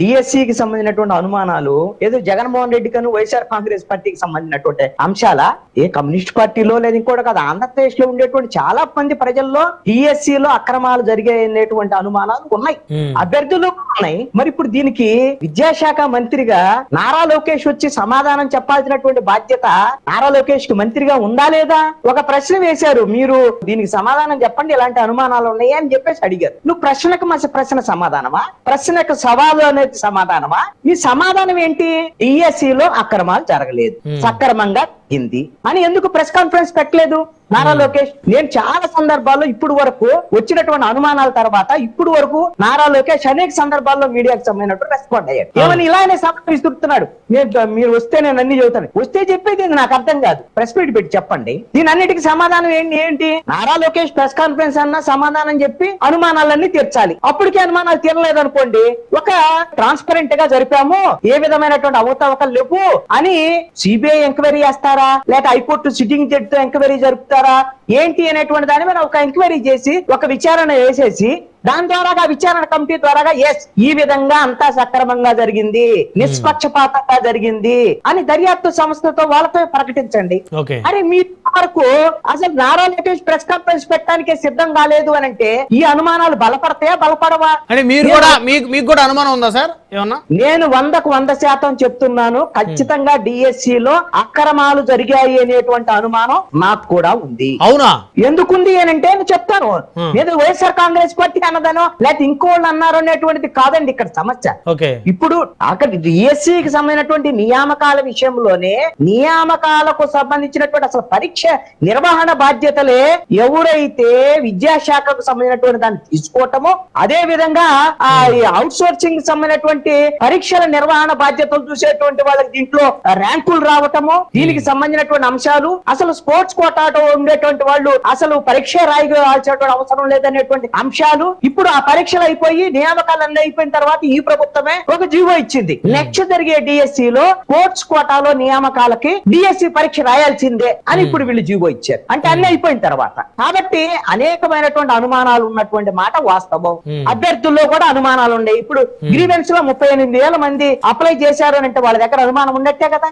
డిఎస్సికి సంబంధించినటువంటి అనుమానాలు ఏదో జగన్మోహన్ రెడ్డి కను వైఎస్ఆర్ కాంగ్రెస్ పార్టీకి సంబంధించినటువంటి అంశాల ఏ కమ్యూనిస్ట్ పార్టీలో లేదు ఇంకోటి కాదు, ఆంధ్రప్రదేశ్ లో ఉండేటువంటి చాలా మంది ప్రజల్లో డిఎస్సిలో అక్రమాలు జరిగేటువంటి అనుమానాలు ఉన్నాయి, అభ్యర్థులు ఉన్నాయి. మరి ఇప్పుడు దీనికి విద్యాశాఖ మంత్రిగా నారా లోకేష్ వచ్చి సమాధానం చెప్పాల్సినటువంటి బాధ్యత నారా లోకేష్ కి మంత్రిగా ఉందా లేదా? ఒక ప్రశ్న వేశారు, మీరు దీనికి సమాధానం చెప్పండి, ఇలాంటి అనుమానాలు ఉన్నాయి అని చెప్పేసి అడిగారు. నువ్వు ప్రశ్నకు ప్రశ్న సమాధానమా, ప్రశ్నకు సవాలు అనేది సమాధానమా? ఈ సమాధానం ఏంటి? డిఎస్సిలో అక్రమాలు జరగలేదు, సక్రమంగా హిందీ అని ఎందుకు ప్రెస్ కాన్ఫరెన్స్ పెట్టలేదు నారా లోకేష్? నేను చాలా సందర్భాల్లో ఇప్పుడు వరకు వచ్చినటువంటి అనుమానాల తర్వాత ఇప్పుడు వరకు నారా లోకేష్ అనేక సందర్భాల్లో మీడియాకు సంబంధించినట్టు రెస్పాండ్ అయ్యాడు. ఏమని ఇలానే సభ విసురుతున్నాడు, మీరు వస్తే నేను అన్ని చెబుతాను, వస్తే చెప్పేది నాకు అర్థం కాదు, ప్రెస్ మీట్ పెట్టి చెప్పండి. దీని అన్నిటికీ సమాధానం ఏంటి? నారా లోకేష్ ప్రెస్ కాన్ఫరెన్స్ అన్నా సమాధానం చెప్పి అనుమానాలన్నీ తీర్చాలి. అప్పటికే అనుమానాలు తీరలేదు అనుకోండి, ఒక ట్రాన్స్పరెంట్ గా జరిపాము, ఏ విధమైనటువంటి అవకతవకలు లేవు అని సిబిఐ ఎంక్వైరీ చేస్తారా, లేక హైకోర్టు సిట్టింగ్ జడ్జి తో ఎంక్వైరీ జరుపుతారా, ఏంటి అనేటువంటి దాని మీద ఒక ఎంక్వైరీ చేసి ఒక విచారణ వేసేసి దాని ద్వారా విచారణ కమిటీ ద్వారా ఈ విధంగా అంతా సక్రమంగా జరిగింది, నిష్పక్షపాతంగా జరిగింది అని దర్యాప్తు సంస్థతో వాళ్ళతో ప్రకటించండి. అరే మీ వరకు అసలు నారా లోకేష్ ప్రెస్ కాన్ఫరెన్స్ పెట్టడానికి సిద్ధం కాలేదు అని అంటే ఈ అనుమానాలు బలపడతాయా బలపడవా? మీకు కూడా అనుమానం ఉందా సార్? ఏమన్నా? నేను 100% చెప్తున్నాను, ఖచ్చితంగా డిఎస్సిలో అక్రమాలు జరిగాయి అనేటువంటి అనుమానం నాకు కూడా ఉంది. అవునా? ఎందుకుంది అని అంటే నేను చెప్తాను. ఏదో వైఎస్ఆర్ కాంగ్రెస్ పార్టీ అన్నదనో లేకపోతే ఇంకోళ్ళు అన్నారు అనేటువంటిది కాదండి ఇక్కడ సమస్య. ఇప్పుడు అక్కడ డిఎస్సికి సంబంధించినటువంటి నియామకాల విషయంలోనే నియామకాలకు సంబంధించినటువంటి అసలు పరీక్ష నిర్వహణ బాధ్యతలే ఎవరైతే విద్యాశాఖకు సంబంధించినటువంటి దాన్ని తీసుకోవటమో, అదే విధంగా అవుట్ సోర్సింగ్ సంబంధించినటువంటి పరీక్షల నిర్వహణ బాధ్యతలు చూసేటువంటి వాళ్ళకి దీంట్లో ర్యాంకులు రావటము, దీనికి సంబంధించినటువంటి అంశాలు, అసలు స్పోర్ట్స్ కోటాలో ఉండేటువంటి వాళ్ళు అసలు పరీక్ష రాయాల్సినటువంటి అవసరం లేదనేటువంటి అంశాలు, ఇప్పుడు ఆ పరీక్షలు అయిపోయి నియామకాలన్నీ అయిపోయిన తర్వాత ఈ ప్రభుత్వమే ఒక జీవో ఇచ్చింది, నెక్స్ట్ జరిగే డిఎస్సి లో స్పోర్ట్స్ కోటాలో నియామకాలకి డిఎస్సి పరీక్ష రాయాల్సిందే అని ఇప్పుడు వీళ్ళు జీవో ఇచ్చారు. అంటే అన్ని అయిపోయిన తర్వాత కాబట్టి అనేకమైనటువంటి అనుమానాలు ఉన్నటువంటి మాట వాస్తవం. అభ్యర్థుల్లో కూడా అనుమానాలు ఉన్నాయి. ఇప్పుడు గ్రీవెన్స్ లో 38,000 మంది అప్లై చేశారు అని అంటే వాళ్ళ దగ్గర అనుమానం ఉన్నట్టే కదా.